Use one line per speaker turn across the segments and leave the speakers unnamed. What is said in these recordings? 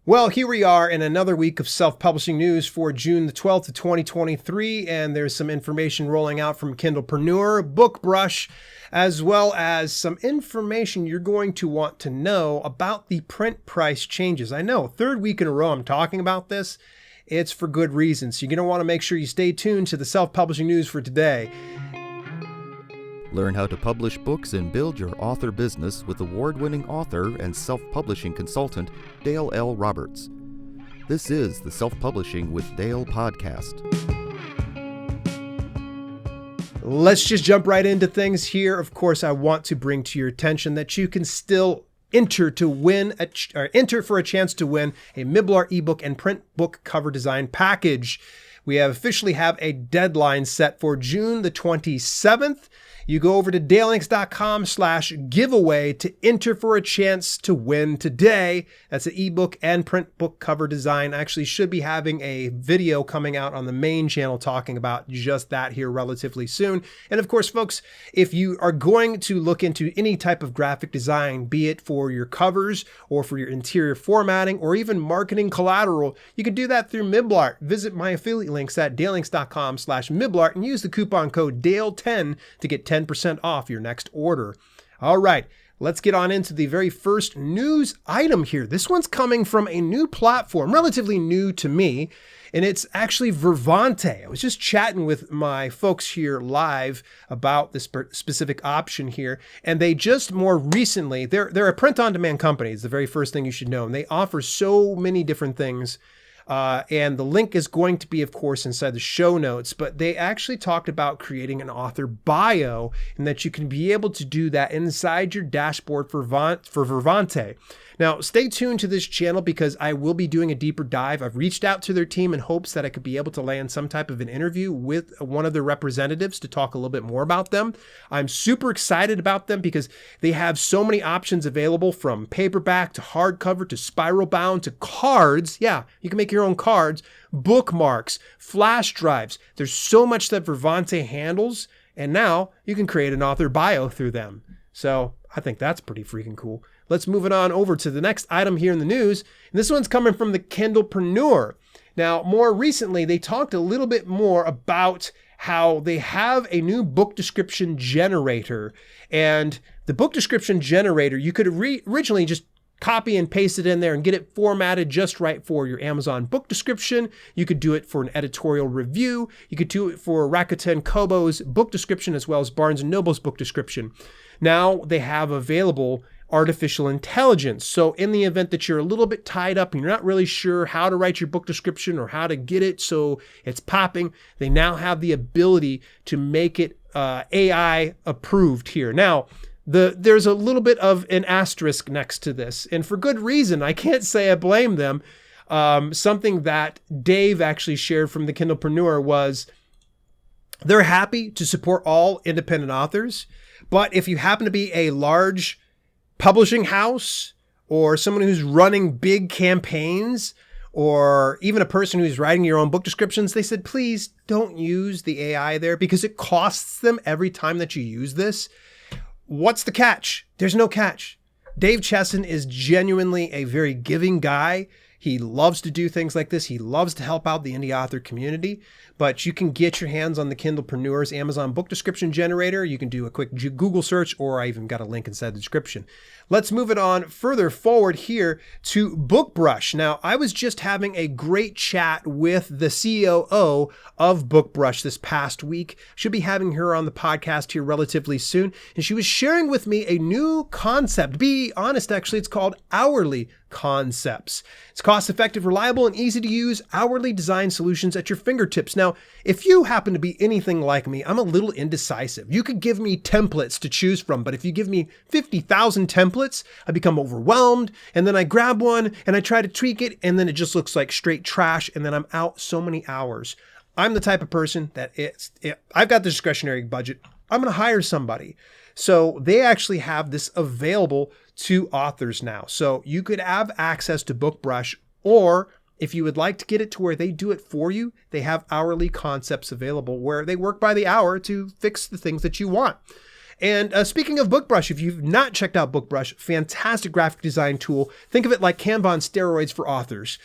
Well, here we are in another week of self-publishing news for June the 12th of 2023, and there's some information rolling out from Kindlepreneur, BookBrush, as well as some information you're going to want to know about the print price changes. I know, third week in a row I'm talking about this. It's for good reason, so you're going to want to make sure you stay tuned to the self-publishing news for today.
Learn how to publish books and build your author business with award-winning author and self-publishing consultant Dale L. Roberts. This is the Self-Publishing with Dale podcast.
Let's just jump right into things here. Of course, I want to bring to your attention that you can still enter for a chance to win a Miblar ebook and print book cover design package. We officially have a deadline set for June the 27th. You go over to dalelinks.com/giveaway to enter for a chance to win today. That's an ebook and print book cover design. I actually should be having a video coming out on the main channel talking about just that here relatively soon. And of course, folks, if you are going to look into any type of graphic design, be it for your covers or for your interior formatting or even marketing collateral, you can do that through Miblar. Visit my affiliate links at dalelinks.com/Miblar and use the coupon code DALE10 to get 10% off your next order. All right, let's get on into the very first news item here. This one's coming from a new platform, relatively new to me, and it's actually Vervante. I was just chatting with my folks here live about this specific option here, and they just more recently, they're a print-on-demand company. It's the very first thing you should know, and they offer so many different things. And the link is going to be, of course, inside the show notes, but they actually talked about creating an author bio and that you can be able to do that inside your dashboard for Vervante. Now, stay tuned to this channel because I will be doing a deeper dive. I've reached out to their team in hopes that I could be able to land some type of an interview with one of their representatives to talk a little bit more about them. I'm super excited about them because they have so many options available, from paperback to hardcover to spiral bound to cards. Yeah, you can make your own cards, bookmarks, flash drives. There's so much that Vervante handles, and now you can create an author bio through them. So I think that's pretty freaking cool. Let's move it on over to the next item here in the news. And this one's coming from the Kindlepreneur. Now, more recently, they talked a little bit more about how they have a new book description generator. And the book description generator, you could originally just copy and paste it in there and get it formatted just right for your Amazon book description. You could do it for an editorial review. You could do it for Rakuten Kobo's book description as well as Barnes & Noble's book description. Now they have available artificial intelligence. So in the event that you're a little bit tied up and you're not really sure how to write your book description or how to get it so it's popping, they now have the ability to make it AI approved here. Now, there's a little bit of an asterisk next to this, and for good reason. I can't say I blame them. Something that Dave actually shared from the Kindlepreneur was they're happy to support all independent authors, but if you happen to be a large publishing house or someone who's running big campaigns or even a person who's writing your own book descriptions, they said, please don't use the AI there because it costs them every time that you use this. What's the catch? There's no catch. Dave Chesson is genuinely a very giving guy. He loves to do things like this. He loves to help out the indie author community, but you can get your hands on the Kindlepreneur's Amazon book description generator. You can do a quick Google search, or I even got a link inside the description. Let's move it on further forward here to BookBrush. Now, I was just having a great chat with the COO of BookBrush this past week. Should be having her on the podcast here relatively soon. And she was sharing with me a new concept. To be honest, actually, it's called Hourly Concepts. It's cost-effective, reliable, and easy to use hourly design solutions at your fingertips. Now, if you happen to be anything like me, I'm a little indecisive. You could give me templates to choose from, but if you give me 50,000 templates, I become overwhelmed, and then I grab one and I try to tweak it, and then it just looks like straight trash, and then I'm out so many hours. I'm the type of person that I've got the discretionary budget. I'm going to hire somebody. So they actually have this available to authors now. So you could have access to BookBrush, or if you would like to get it to where they do it for you, they have Hourly Concepts available where they work by the hour to fix the things that you want. And speaking of BookBrush, if you've not checked out BookBrush, fantastic graphic design tool. Think of it like Canva on steroids for authors.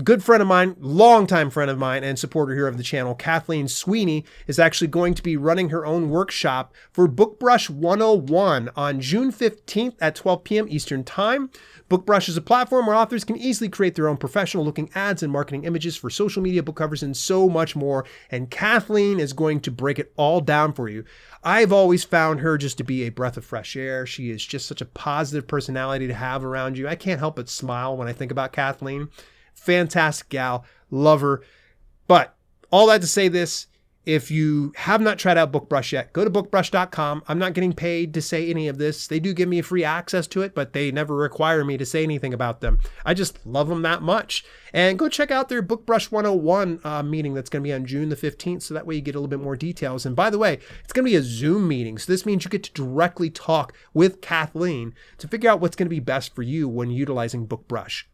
Good friend of mine, longtime friend of mine and supporter here of the channel, Kathleen Sweeney, is actually going to be running her own workshop for BookBrush 101 on June 15th at 12 p.m. Eastern Time. BookBrush is a platform where authors can easily create their own professional looking ads and marketing images for social media, book covers, and so much more. And Kathleen is going to break it all down for you. I've always found her just to be a breath of fresh air. She is just such a positive personality to have around you. I can't help but smile when I think about Kathleen. Fantastic gal, love her. But all that to say this, if you have not tried out BookBrush yet, go to bookbrush.com. I'm not getting paid to say any of this. They do give me free access to it, but they never require me to say anything about them. I just love them that much. And go check out their BookBrush 101 meeting that's going to be on June the 15th, so that way you get a little bit more details. And by the way, it's going to be a Zoom meeting, so this means you get to directly talk with Kathleen to figure out what's going to be best for you when utilizing BookBrush.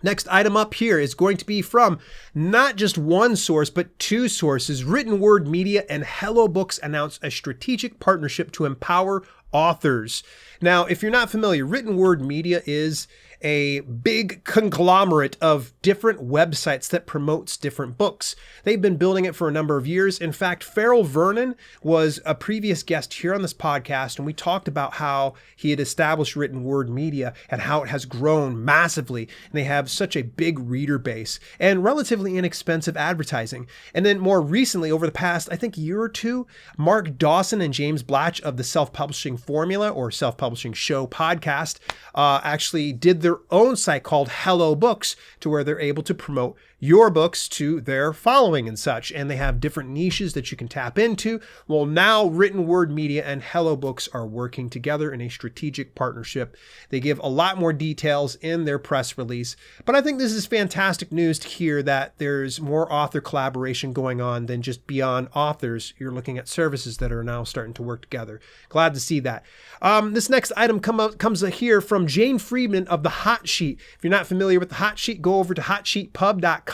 Next item up here is going to be from not just one source, but two sources. Written Word Media and Hello Books announce a strategic partnership to empower authors. Now, if you're not familiar, Written Word Media is a big conglomerate of different websites that promotes different books. They've been building it for a number of years. In fact, Farrell Vernon was a previous guest here on this podcast, and we talked about how he had established Written Word Media and how it has grown massively. And they have such a big reader base and relatively inexpensive advertising. And then more recently, over the past, I think, year or two, Mark Dawson and James Blatch of the Self-Publishing Formula or Self-Publishing Show podcast actually did their own site called Hello Books, to where they're able to promote your books to their following and such. And they have different niches that you can tap into. Well, now Written Word Media and Hello Books are working together in a strategic partnership. They give a lot more details in their press release, but I think this is fantastic news to hear that there's more author collaboration going on than just beyond authors. You're looking at services that are now starting to work together. Glad to see that. This next item comes here from Jane Friedman of the Hot Sheet. If you're not familiar with the Hot Sheet, go over to hotsheetpub.com.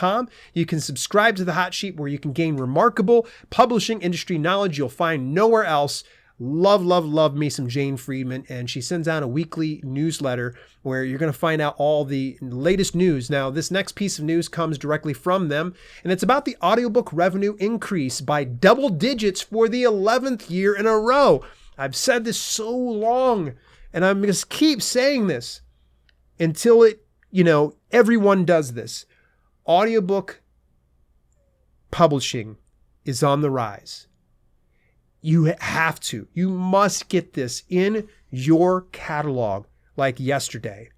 You can subscribe to the Hot Sheet, where you can gain remarkable publishing industry knowledge you'll find nowhere else. Love, love, love me some Jane Friedman, and she sends out a weekly newsletter where you're going to find out all the latest news. Now, this next piece of news comes directly from them, and it's about the audiobook revenue increase by double digits for the 11th year in a row. I've said this so long, and I'm going to keep saying this until everyone does this. Audiobook publishing is on the rise. You must get this in your catalog like yesterday.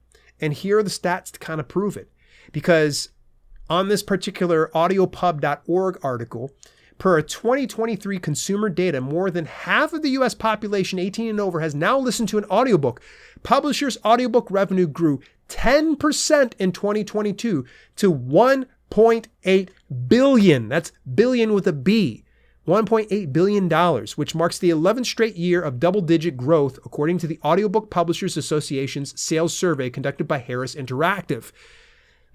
And here are the stats to kind of prove it. Because on this particular audiopub.org article, per a 2023 consumer data, more than half of the US population 18 and over has now listened to an audiobook. Publishers' audiobook revenue grew 10% in 2022 to $1.8 billion. That's billion with a B. $1.8 billion, which marks the 11th straight year of double-digit growth, according to the Audiobook Publishers Association's sales survey conducted by Harris Interactive.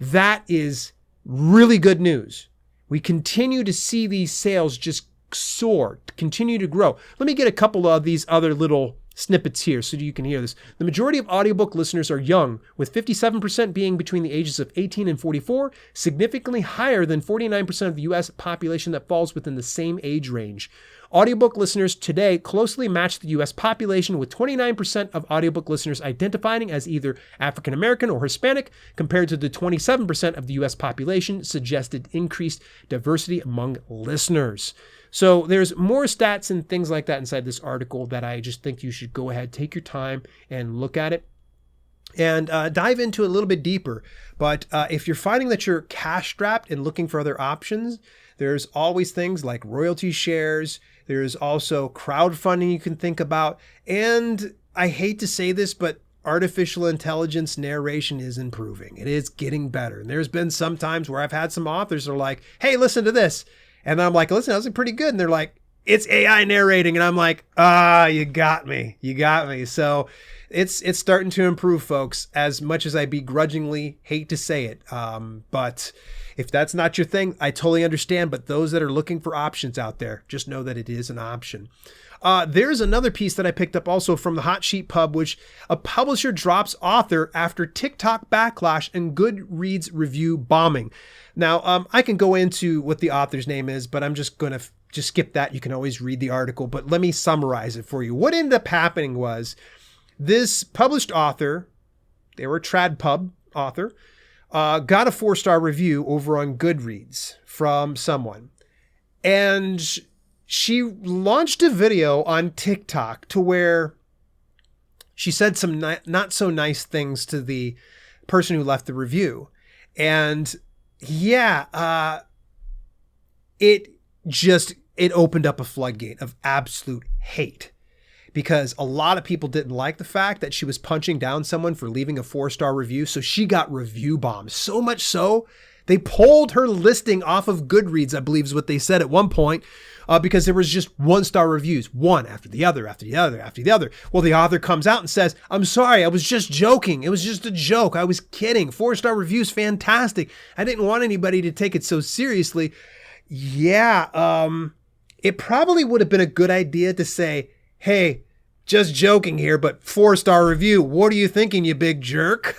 That is really good news. We continue to see these sales just soar, continue to grow. Let me get a couple of these other little snippets here so you can hear this. The majority of audiobook listeners are young, with 57% being between the ages of 18 and 44, significantly higher than 49% of the U.S. population that falls within the same age range. Audiobook listeners today closely match the U.S. population, with 29% of audiobook listeners identifying as either African American or Hispanic, compared to the 27% of the U.S. population suggested increased diversity among listeners. So there's more stats and things like that inside this article that I just think you should go ahead, take your time and look at it and dive into it a little bit deeper. But if you're finding that you're cash strapped and looking for other options, there's always things like royalty shares. There's also crowdfunding you can think about. And I hate to say this, but artificial intelligence narration is improving. It is getting better. And there's been some times where I've had some authors that are like, hey, listen to this. And I'm like, listen, that was pretty good. And they're like, it's AI narrating. And I'm like, you got me. You got me. So it's starting to improve, folks, as much as I begrudgingly hate to say it. But if that's not your thing, I totally understand. But those that are looking for options out there, just know that it is an option. There's another piece that I picked up also from the Hot Sheet Pub, which a publisher drops author after TikTok backlash and Goodreads review bombing. Now, I can go into what the author's name is, but I'm just going to just skip that. You can always read the article, but let me summarize it for you. What ended up happening was this published author, they were a trad pub author, got a 4-star review over on Goodreads from someone. And she launched a video on TikTok to where she said some not so nice things to the person who left the review. And yeah, it opened up a floodgate of absolute hate, because a lot of people didn't like the fact that she was punching down someone for leaving a 4-star review. So she got review bombed, so much so they pulled her listing off of Goodreads, I believe is what they said at one point, because there was just 1-star reviews, one after the other, after the other, after the other. Well, the author comes out and says, I'm sorry, I was just joking. It was just a joke. I was kidding. 4-star reviews, fantastic. I didn't want anybody to take it so seriously. Yeah, it probably would have been a good idea to say, hey, just joking here, but 4-star review. What are you thinking, you big jerk?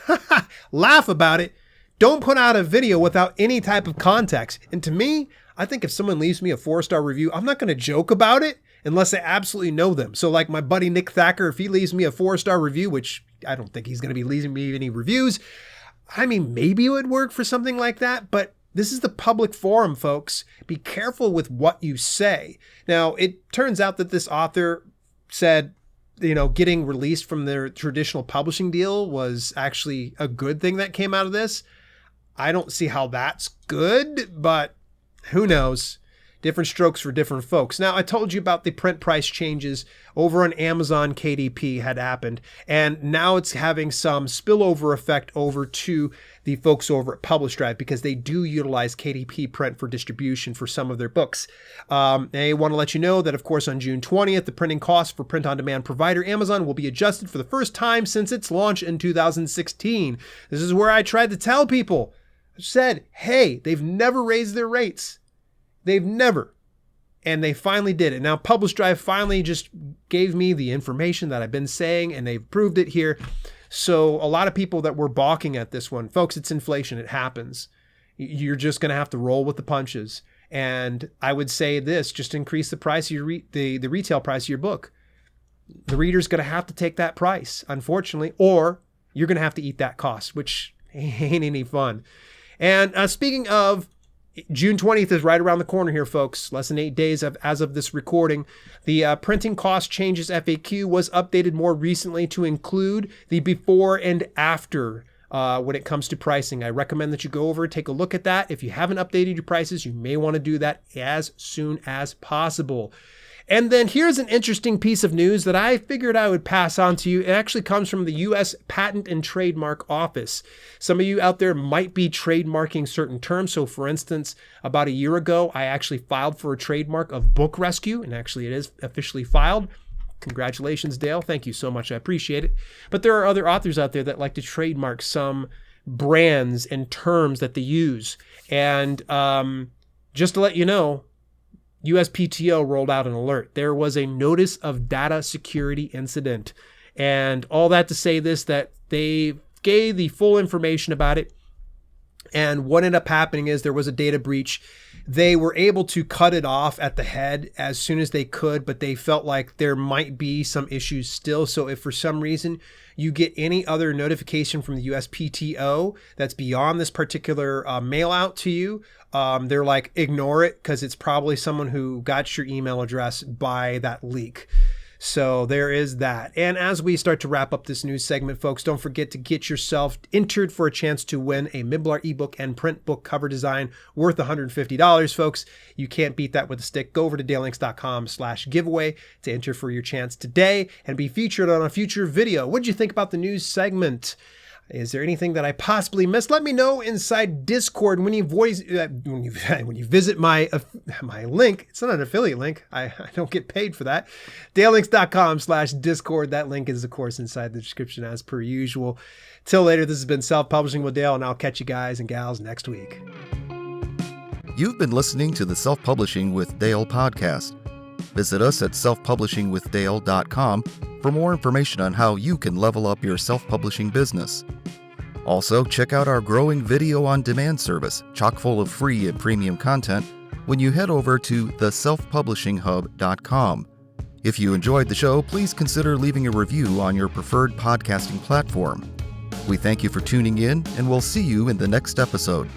Laugh about it. Don't put out a video without any type of context. And to me, I think if someone leaves me a 4-star review, I'm not going to joke about it unless I absolutely know them. So like my buddy Nick Thacker, if he leaves me a 4-star review, which I don't think he's going to be leaving me any reviews, I mean, maybe it would work for something like that, but this is the public forum, folks. Be careful with what you say. Now, it turns out that this author said, getting released from their traditional publishing deal was actually a good thing that came out of this. I don't see how that's good, but who knows? Different strokes for different folks. Now, I told you about the print price changes over on Amazon. KDP had happened, and now it's having some spillover effect over to the folks over at Publish Drive, because they do utilize KDP Print for distribution for some of their books. They want to let you know that, of course, on June 20th, the printing costs for print-on-demand provider Amazon will be adjusted for the first time since its launch in 2016. This is where I tried to tell people, said, hey, they've never raised their rates. They've never. And they finally did it. Now, Publish Drive finally just gave me the information that I've been saying, and they've proved it here. So a lot of people that were balking at this one, folks, it's inflation. It happens. You're just going to have to roll with the punches. And I would say this, just increase the price of your the retail price of your book. The reader's going to have to take that price, unfortunately, or you're going to have to eat that cost, which ain't any fun. And speaking of, June 20th is right around the corner here, folks. Less than 8 days as of this recording. The printing cost changes FAQ was updated more recently to include the before and after when it comes to pricing. I recommend that you go over and take a look at that. If you haven't updated your prices, you may want to do that as soon as possible. And then here's an interesting piece of news that I figured I would pass on to you. It actually comes from the U.S. Patent and Trademark Office. Some of you out there might be trademarking certain terms. So for instance, about a year ago, I actually filed for a trademark of book rescue, and actually it is officially filed. Congratulations, Dale. Thank you so much. I appreciate it. But there are other authors out there that like to trademark some brands and terms that they use. And just to let you know, USPTO rolled out an alert. There was a notice of data security incident. And all that to say this, that they gave the full information about it. And what ended up happening is there was a data breach. They were able to cut it off at the head as soon as they could, but they felt like there might be some issues still. So if for some reason you get any other notification from the USPTO that's beyond this particular mail out to you, they're like, ignore it, because it's probably someone who got your email address by that leak. So there is that. And as we start to wrap up this news segment, folks, don't forget to get yourself entered for a chance to win a Midlar ebook and print book cover design worth $150, folks. You can't beat that with a stick. Go over to dalelinks.com/giveaway to enter for your chance today and be featured on a future video. What did you think about the news segment? Is there anything that I possibly missed? Let me know inside Discord when you visit my link. It's not an affiliate link. I don't get paid for that. dalelinks.com/Discord. That link is, of course, inside the description as per usual. Till later, this has been Self-Publishing with Dale, and I'll catch you guys and gals next week.
You've been listening to the Self-Publishing with Dale podcast. Visit us at selfpublishingwithdale.com for more information on how you can level up your self-publishing business. Also, check out our growing video-on-demand service, chock full of free and premium content, when you head over to theselfpublishinghub.com. If you enjoyed the show, please consider leaving a review on your preferred podcasting platform. We thank you for tuning in, and we'll see you in the next episode.